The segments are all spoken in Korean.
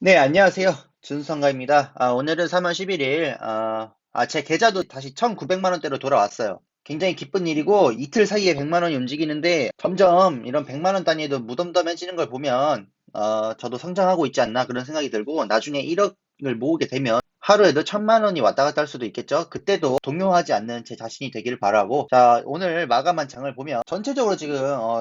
네, 안녕하세요. 준성가입니다. 오늘은 3월 11일, 제 계좌도 다시 1,900만 원대로 돌아왔어요. 굉장히 기쁜 일이고, 이틀 사이에 100만 원이 움직이는데, 점점 이런 100만 원 단위에도 무덤덤해지는 걸 보면, 저도 성장하고 있지 않나 그런 생각이 들고, 나중에 1억을 모으게 되면, 하루에도 1,000만 원이 왔다 갔다 할 수도 있겠죠. 그때도 동요하지 않는 제 자신이 되기를 바라고, 자, 오늘 마감한 장을 보면, 전체적으로 지금,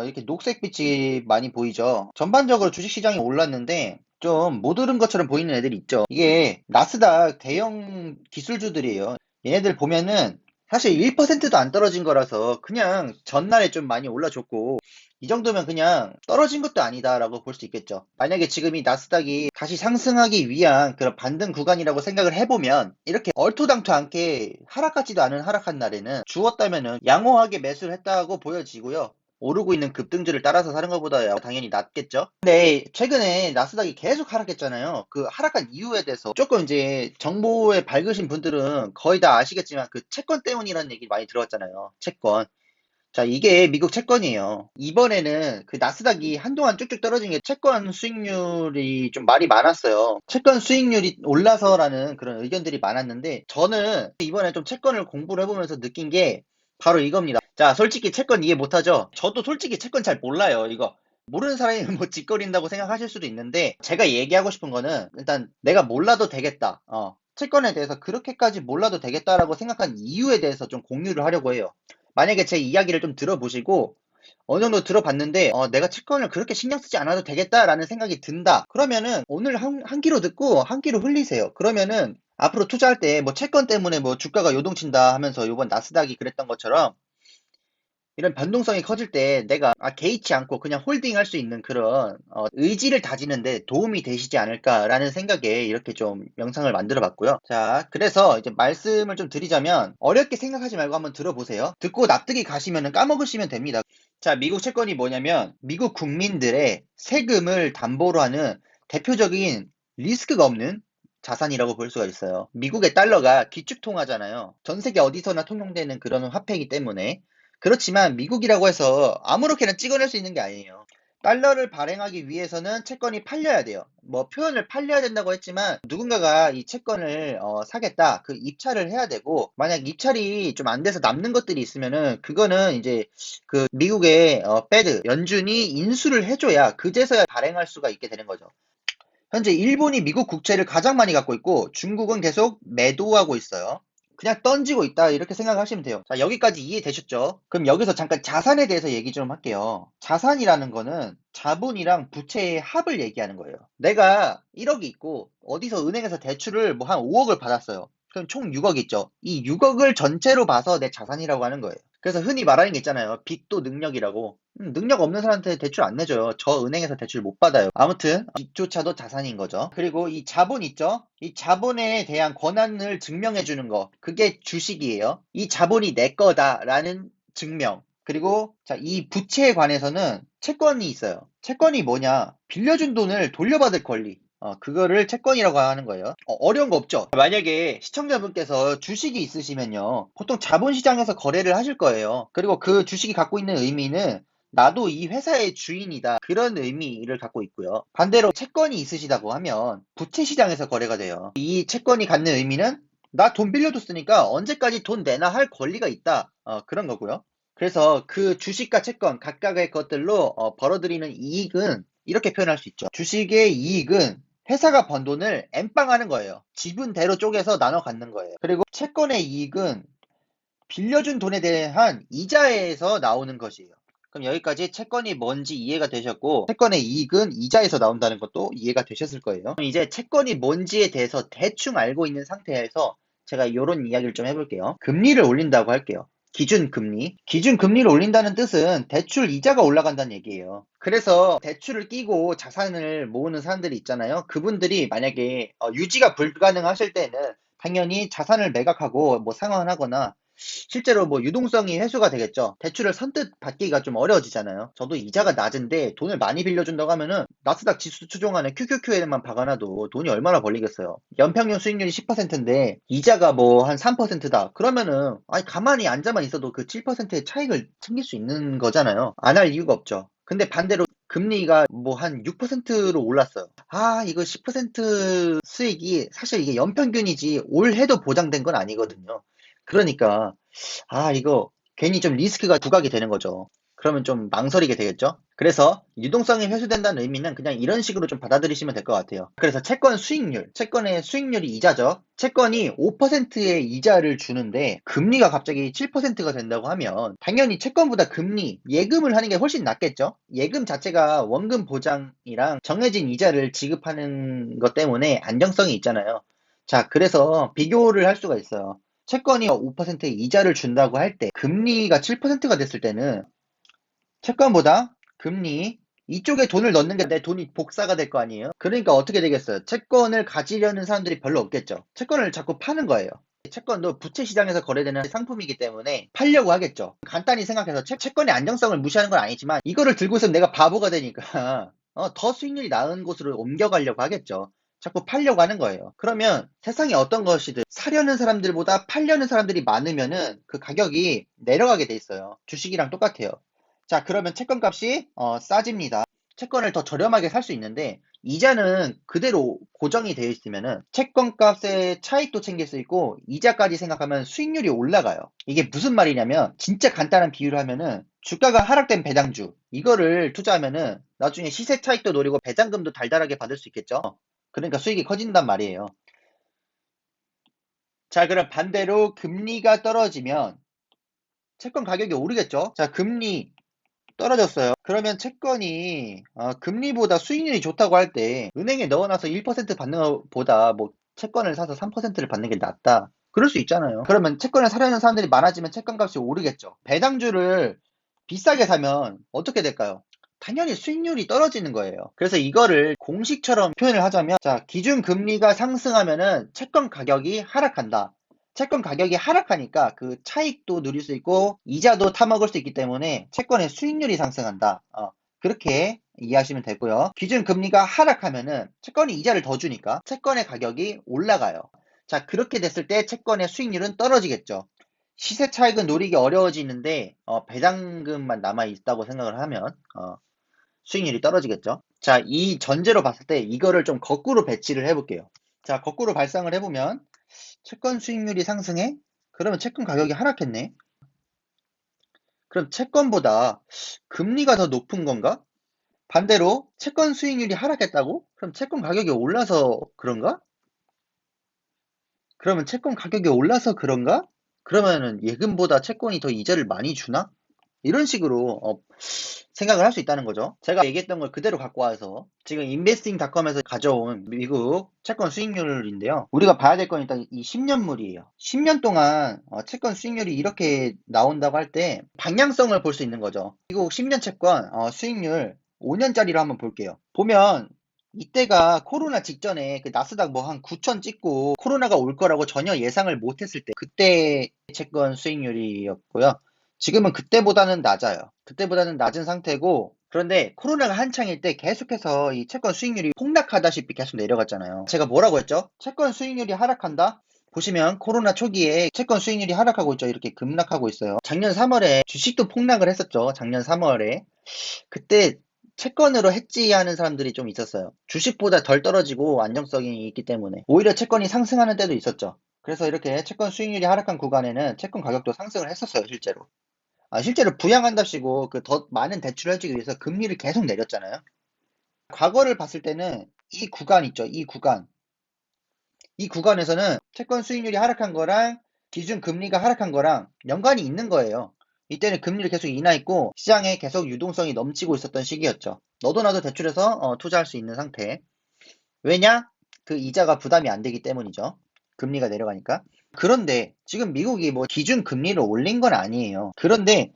이렇게 녹색빛이 많이 보이죠. 전반적으로 주식시장이 올랐는데, 좀 못 오른 것처럼 보이는 애들이 있죠. 이게 나스닥 대형 기술주들이에요. 얘네들 보면은 사실 1%도 안 떨어진 거라서 그냥 전날에 좀 많이 올라줬고 이 정도면 그냥 떨어진 것도 아니다라고 볼 수 있겠죠. 만약에 지금 이 나스닥이 다시 상승하기 위한 그런 반등 구간이라고 생각을 해보면 이렇게 얼토당토 않게 하락 같지도 않은 하락한 날에는 주었다면은 양호하게 매수를 했다고 보여지고요. 오르고 있는 급등주를 따라서 사는 것보다 당연히 낫겠죠. 근데 최근에 나스닥이 계속 하락했잖아요. 그 하락한 이유에 대해서 조금 이제 정보에 밝으신 분들은 거의 다 아시겠지만 그 채권 때문이라는 얘기 많이 들어왔잖아요. 채권. 자, 이게 미국 채권이에요. 이번에는 그 나스닥이 한동안 쭉쭉 떨어진 게 채권 수익률이 좀 말이 많았어요. 채권 수익률이 올라서라는 그런 의견들이 많았는데 저는 이번에 좀 채권을 공부를 해보면서 느낀 게 바로 이겁니다. 자, 솔직히 채권 이해 못하죠? 저도 솔직히 채권 잘 몰라요. 이거 모르는 사람이 뭐 짓거린다고 생각하실 수도 있는데 제가 얘기하고 싶은 거는 일단 내가 몰라도 되겠다. 채권에 대해서 그렇게까지 몰라도 되겠다라고 생각한 이유에 대해서 좀 공유를 하려고 해요. 만약에 제 이야기를 좀 들어보시고 어느 정도 들어봤는데 내가 채권을 그렇게 신경 쓰지 않아도 되겠다라는 생각이 든다. 그러면은 오늘 한 끼로 듣고 한 끼로 흘리세요. 그러면은 앞으로 투자할 때 뭐 채권 때문에 뭐 주가가 요동친다 하면서 이번 나스닥이 그랬던 것처럼 이런 변동성이 커질 때 내가 개의치 않고 그냥 홀딩할 수 있는 그런 의지를 다지는데 도움이 되시지 않을까라는 생각에 이렇게 좀 영상을 만들어 봤고요. 자, 그래서 이제 말씀을 좀 드리자면 어렵게 생각하지 말고 한번 들어보세요. 듣고 납득이 가시면 까먹으시면 됩니다. 자, 미국 채권이 뭐냐면 미국 국민들의 세금을 담보로 하는 대표적인 리스크가 없는 자산이라고 볼 수가 있어요. 미국의 달러가 기축통화잖아요. 전 세계 어디서나 통용되는 그런 화폐이기 때문에 그렇지만 미국이라고 해서 아무렇게나 찍어낼 수 있는 게 아니에요. 달러를 발행하기 위해서는 채권이 팔려야 돼요. 뭐 표현을 팔려야 된다고 했지만 누군가가 이 채권을 사겠다. 그 입찰을 해야 되고 만약 입찰이 좀 안 돼서 남는 것들이 있으면은 그거는 이제 그 미국의 페드 연준이 인수를 해줘야 그제서야 발행할 수가 있게 되는 거죠. 현재 일본이 미국 국채를 가장 많이 갖고 있고 중국은 계속 매도하고 있어요. 그냥 던지고 있다 이렇게 생각하시면 돼요. 자, 여기까지 이해되셨죠? 그럼 여기서 잠깐 자산에 대해서 얘기 좀 할게요. 자산이라는 거는 자본이랑 부채의 합을 얘기하는 거예요. 내가 1억이 있고 어디서 은행에서 대출을 뭐 한 5억을 받았어요. 그럼 총 6억 있죠. 이 6억을 전체로 봐서 내 자산이라고 하는 거예요. 그래서 흔히 말하는 게 있잖아요. 빚도 능력이라고. 능력 없는 사람한테 대출 안 내줘요. 저 은행에서 대출 못 받아요. 아무튼 빚조차도 자산인 거죠. 그리고 이 자본 있죠? 이 자본에 대한 권한을 증명해 주는 거. 그게 주식이에요. 이 자본이 내 거다라는 증명. 그리고 자, 이 부채에 관해서는 채권이 있어요. 채권이 뭐냐? 빌려준 돈을 돌려받을 권리. 그거를 채권이라고 하는 거예요. 어려운 거 없죠? 만약에 시청자분께서 주식이 있으시면요. 보통 자본시장에서 거래를 하실 거예요. 그리고 그 주식이 갖고 있는 의미는 나도 이 회사의 주인이다. 그런 의미를 갖고 있고요. 반대로 채권이 있으시다고 하면 부채 시장에서 거래가 돼요. 이 채권이 갖는 의미는 나 돈 빌려줬으니까 언제까지 돈 내나 할 권리가 있다. 그런 거고요. 그래서 그 주식과 채권 각각의 것들로 벌어들이는 이익은 이렇게 표현할 수 있죠. 주식의 이익은 회사가 번 돈을 엠빵하는 거예요. 지분대로 쪼개서 나눠 갖는 거예요. 그리고 채권의 이익은 빌려준 돈에 대한 이자에서 나오는 것이에요. 그럼 여기까지 채권이 뭔지 이해가 되셨고 채권의 이익은 이자에서 나온다는 것도 이해가 되셨을 거예요. 그럼 이제 채권이 뭔지에 대해서 대충 알고 있는 상태에서 제가 이런 이야기를 좀 해볼게요. 금리를 올린다고 할게요. 기준금리. 기준금리를 올린다는 뜻은 대출 이자가 올라간다는 얘기예요. 그래서 대출을 끼고 자산을 모으는 사람들이 있잖아요. 그분들이 만약에 유지가 불가능하실 때는 당연히 자산을 매각하고 뭐 상환하거나 실제로 뭐 유동성이 해소가 되겠죠. 대출을 선뜻 받기가 좀 어려워지잖아요. 저도 이자가 낮은데 돈을 많이 빌려준다고 하면은 나스닥 지수 추종안에 QQQ에만 박아놔도 돈이 얼마나 벌리겠어요. 연평균 수익률이 10%인데 이자가 뭐 한 3%다. 그러면은 아니 가만히 앉아만 있어도 그 7%의 차익을 챙길 수 있는 거잖아요. 안 할 이유가 없죠. 근데 반대로 금리가 뭐 한 6%로 올랐어요. 아, 이거 10% 수익이 사실 이게 연평균이지 올해도 보장된 건 아니거든요. 그러니까 아, 이거 괜히 좀 리스크가 부각이 되는 거죠. 그러면 좀 망설이게 되겠죠? 그래서 유동성이 회수된다는 의미는 그냥 이런 식으로 좀 받아들이시면 될 것 같아요. 그래서 채권 수익률, 채권의 수익률이 이자죠. 채권이 5%의 이자를 주는데 금리가 갑자기 7%가 된다고 하면 당연히 채권보다 금리, 예금을 하는 게 훨씬 낫겠죠? 예금 자체가 원금 보장이랑 정해진 이자를 지급하는 것 때문에 안정성이 있잖아요. 자, 그래서 비교를 할 수가 있어요. 채권이 5%의 이자를 준다고 할 때 금리가 7%가 됐을 때는 채권보다 금리 이쪽에 돈을 넣는 게 내 돈이 복사가 될 거 아니에요? 그러니까 어떻게 되겠어요? 채권을 가지려는 사람들이 별로 없겠죠. 채권을 자꾸 파는 거예요. 채권도 부채 시장에서 거래되는 상품이기 때문에 팔려고 하겠죠. 간단히 생각해서 채권의 안정성을 무시하는 건 아니지만 이거를 들고 있으면 내가 바보가 되니까 더 수익률이 나은 곳으로 옮겨가려고 하겠죠. 자꾸 팔려고 하는 거예요. 그러면 세상에 어떤 것이든 사려는 사람들보다 팔려는 사람들이 많으면은 그 가격이 내려가게 돼 있어요. 주식이랑 똑같아요. 자, 그러면 채권 값이 싸집니다. 채권을 더 저렴하게 살 수 있는데 이자는 그대로 고정이 되어 있으면은 채권 값의 차익도 챙길 수 있고 이자까지 생각하면 수익률이 올라가요. 이게 무슨 말이냐면 진짜 간단한 비유를 하면은 주가가 하락된 배당주 이거를 투자하면은 나중에 시세 차익도 노리고 배당금도 달달하게 받을 수 있겠죠. 그러니까 수익이 커진단 말이에요. 자, 그럼 반대로 금리가 떨어지면 채권 가격이 오르겠죠. 자, 금리 떨어졌어요. 그러면 채권이 금리보다 수익률이 좋다고 할 때 은행에 넣어놔서 1% 받는 것보다 뭐 채권을 사서 3%를 받는 게 낫다. 그럴 수 있잖아요. 그러면 채권을 사려는 사람들이 많아지면 채권 값이 오르겠죠. 배당주를 비싸게 사면 어떻게 될까요? 당연히 수익률이 떨어지는 거예요. 그래서 이거를 공식처럼 표현을 하자면, 자, 기준 금리가 상승하면은 채권 가격이 하락한다. 채권 가격이 하락하니까 그 차익도 누릴 수 있고 이자도 타먹을 수 있기 때문에 채권의 수익률이 상승한다. 그렇게 이해하시면 되고요. 기준 금리가 하락하면은 채권이 이자를 더 주니까 채권의 가격이 올라가요. 자, 그렇게 됐을 때 채권의 수익률은 떨어지겠죠. 시세 차익은 노리기 어려워지는데 배당금만 남아 있다고 생각을 하면 수익률이 떨어지겠죠. 자, 이 전제로 봤을 때 이거를 좀 거꾸로 배치를 해볼게요. 자, 거꾸로 발상을 해보면 채권 수익률이 상승해? 그러면 채권 가격이 하락했네? 그럼 채권보다 금리가 더 높은 건가? 반대로 채권 수익률이 하락했다고? 그럼 채권 가격이 올라서 그런가? 그러면 채권 가격이 올라서 그런가? 그러면은 예금보다 채권이 더 이자를 많이 주나? 이런 식으로 생각을 할 수 있다는 거죠. 제가 얘기했던 걸 그대로 갖고 와서 지금 인베스팅닷컴에서 가져온 미국 채권 수익률인데요. 우리가 봐야 될 건 일단 이 10년물이에요. 10년 동안 채권 수익률이 이렇게 나온다고 할 때 방향성을 볼 수 있는 거죠. 미국 10년 채권 수익률 5년짜리로 한번 볼게요. 보면 이때가 코로나 직전에 그 나스닥 뭐 한 9천 찍고 코로나가 올 거라고 전혀 예상을 못했을 때 그때 채권 수익률이었고요. 지금은 그때보다는 낮아요. 그때보다는 낮은 상태고 그런데 코로나가 한창일 때 계속해서 이 채권 수익률이 폭락하다시피 계속 내려갔잖아요. 제가 뭐라고 했죠? 채권 수익률이 하락한다? 보시면 코로나 초기에 채권 수익률이 하락하고 있죠. 이렇게 급락하고 있어요. 작년 3월에 주식도 폭락을 했었죠. 작년 3월에. 그때 채권으로 해지하는 사람들이 좀 있었어요. 주식보다 덜 떨어지고 안정성이 있기 때문에. 오히려 채권이 상승하는 때도 있었죠. 그래서 이렇게 채권 수익률이 하락한 구간에는 채권 가격도 상승을 했었어요, 실제로. 실제로 부양한답시고 그 더 많은 대출을 해주기 위해서 금리를 계속 내렸잖아요. 과거를 봤을 때는 이 구간 있죠. 이 구간. 이 구간에서는 채권 수익률이 하락한 거랑 기준 금리가 하락한 거랑 연관이 있는 거예요. 이때는 금리를 계속 인하했고 시장에 계속 유동성이 넘치고 있었던 시기였죠. 너도 나도 대출해서 투자할 수 있는 상태. 왜냐? 그 이자가 부담이 안 되기 때문이죠. 금리가 내려가니까. 그런데 지금 미국이 뭐 기준 금리를 올린 건 아니에요. 그런데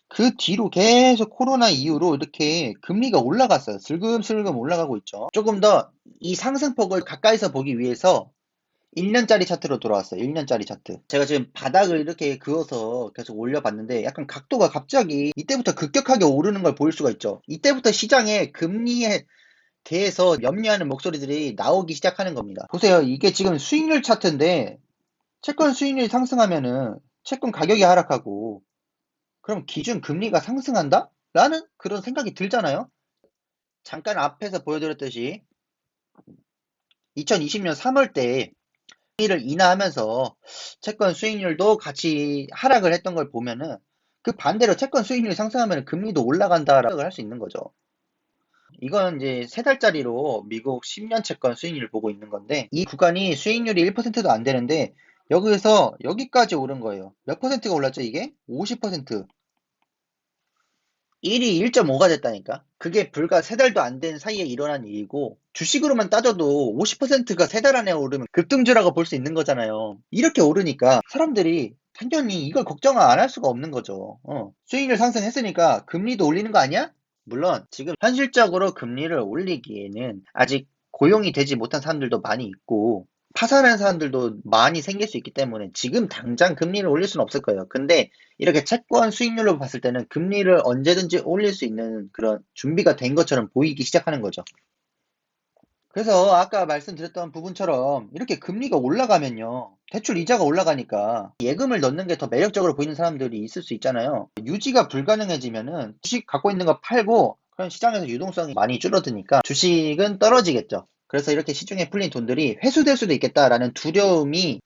그 뒤로 계속 코로나 이후로 이렇게 금리가 올라갔어요. 슬금슬금 올라가고 있죠. 조금 더 이 상승폭을 가까이서 보기 위해서 1년짜리 차트로 돌아왔어요. 1년짜리 차트. 제가 지금 바닥을 이렇게 그어서 계속 올려봤는데 약간 각도가 갑자기 이때부터 급격하게 오르는 걸 볼 수가 있죠. 이때부터 시장에 금리에 대해서 염려하는 목소리들이 나오기 시작하는 겁니다. 보세요. 이게 지금 수익률 차트인데 채권 수익률이 상승하면은 채권 가격이 하락하고 그럼 기준 금리가 상승한다? 라는 그런 생각이 들잖아요. 잠깐 앞에서 보여드렸듯이 2020년 3월 때 금리를 인하하면서 채권 수익률도 같이 하락을 했던 걸 보면은 그 반대로 채권 수익률이 상승하면 금리도 올라간다라고 할 수 있는 거죠. 이건 이제 3달짜리로 미국 10년 채권 수익률을 보고 있는 건데 이 구간이 수익률이 1%도 안 되는데 여기서 여기까지 오른 거예요. 몇 퍼센트가 올랐죠, 이게? 50%. 1이 1.5가 됐다니까. 그게 불과 3달도 안 된 사이에 일어난 일이고 주식으로만 따져도 50%가 3달 안에 오르면 급등주라고 볼 수 있는 거잖아요. 이렇게 오르니까 사람들이 당연히 이걸 걱정 안 할 수가 없는 거죠. 수익률 상승했으니까 금리도 올리는 거 아니야? 물론 지금 현실적으로 금리를 올리기에는 아직 고용이 되지 못한 사람들도 많이 있고 파산하는 사람들도 많이 생길 수 있기 때문에 지금 당장 금리를 올릴 수는 없을 거예요. 근데 이렇게 채권 수익률로 봤을 때는 금리를 언제든지 올릴 수 있는 그런 준비가 된 것처럼 보이기 시작하는 거죠. 그래서 아까 말씀드렸던 부분처럼 이렇게 금리가 올라가면요. 대출 이자가 올라가니까 예금을 넣는 게 더 매력적으로 보이는 사람들이 있을 수 있잖아요. 유지가 불가능해지면은 주식 갖고 있는 거 팔고 그런 시장에서 유동성이 많이 줄어드니까 주식은 떨어지겠죠. 그래서 이렇게 시중에 풀린 돈들이 회수될 수도 있겠다라는 두려움이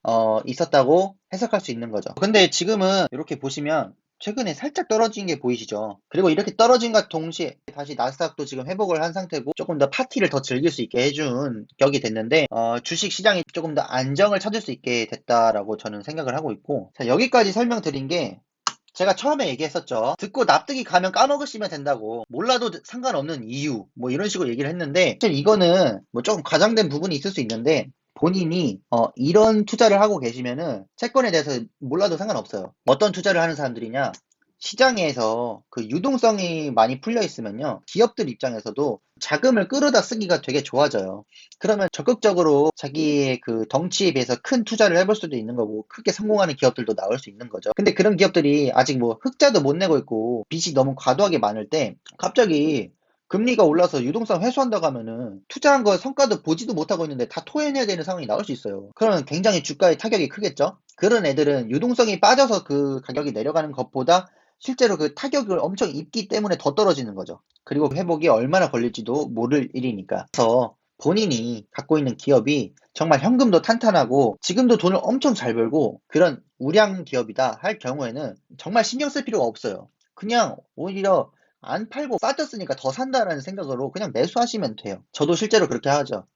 있었다고 해석할 수 있는 거죠. 근데 지금은 이렇게 보시면 최근에 살짝 떨어진 게 보이시죠? 그리고 이렇게 떨어진과 동시에 다시 나스닥도 지금 회복을 한 상태고 조금 더 파티를 더 즐길 수 있게 해준 격이 됐는데 주식 시장이 조금 더 안정을 찾을 수 있게 됐다라고 저는 생각을 하고 있고 자, 여기까지 설명드린 게 제가 처음에 얘기했었죠. 듣고 납득이 가면 까먹으시면 된다고. 몰라도 상관없는 이유. 뭐 이런 식으로 얘기를 했는데, 사실 이거는 뭐 조금 과장된 부분이 있을 수 있는데, 본인이 이런 투자를 하고 계시면은 채권에 대해서 몰라도 상관없어요. 어떤 투자를 하는 사람들이냐? 시장에서 그 유동성이 많이 풀려 있으면요. 기업들 입장에서도 자금을 끌어다 쓰기가 되게 좋아져요. 그러면 적극적으로 자기의 그 덩치에 비해서 큰 투자를 해볼 수도 있는 거고, 크게 성공하는 기업들도 나올 수 있는 거죠. 근데 그런 기업들이 아직 뭐 흑자도 못 내고 있고, 빚이 너무 과도하게 많을 때, 갑자기 금리가 올라서 유동성 회수한다고 하면은 투자한 거 성과도 보지도 못하고 있는데 다 토해내야 되는 상황이 나올 수 있어요. 그러면 굉장히 주가에 타격이 크겠죠? 그런 애들은 유동성이 빠져서 그 가격이 내려가는 것보다 실제로 그 타격을 엄청 입기 때문에 더 떨어지는 거죠. 그리고 회복이 얼마나 걸릴지도 모를 일이니까. 그래서 본인이 갖고 있는 기업이 정말 현금도 탄탄하고 지금도 돈을 엄청 잘 벌고 그런 우량 기업이다 할 경우에는 정말 신경 쓸 필요가 없어요. 그냥 오히려 안 팔고 빠졌으니까 더 산다라는 생각으로 그냥 매수하시면 돼요. 저도 실제로 그렇게 하죠.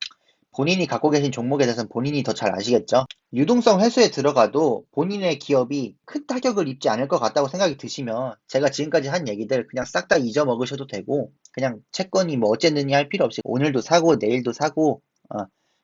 본인이 갖고 계신 종목에 대해서는 본인이 더 잘 아시겠죠? 유동성 회수에 들어가도 본인의 기업이 큰 타격을 입지 않을 것 같다고 생각이 드시면 제가 지금까지 한 얘기들 그냥 싹 다 잊어먹으셔도 되고 그냥 채권이 뭐 어쨌느니 할 필요 없이 오늘도 사고 내일도 사고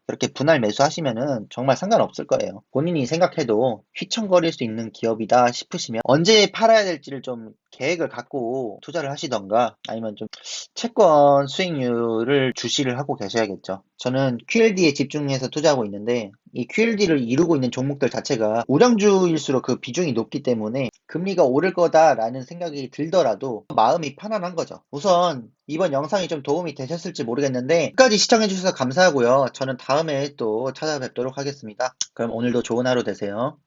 그렇게 분할 매수하시면은 정말 상관없을 거예요. 본인이 생각해도 휘청거릴 수 있는 기업이다 싶으시면 언제 팔아야 될지를 좀 계획을 갖고 투자를 하시던가 아니면 좀 채권 수익률을 주시를 하고 계셔야겠죠. 저는 QLD에 집중해서 투자하고 있는데 이 QLD를 이루고 있는 종목들 자체가 우량주일수록 그 비중이 높기 때문에 금리가 오를 거다라는 생각이 들더라도 마음이 편안한 거죠. 우선 이번 영상이 좀 도움이 되셨을지 모르겠는데 끝까지 시청해 주셔서 감사하고요. 저는 다음에 또 찾아뵙도록 하겠습니다. 그럼 오늘도 좋은 하루 되세요.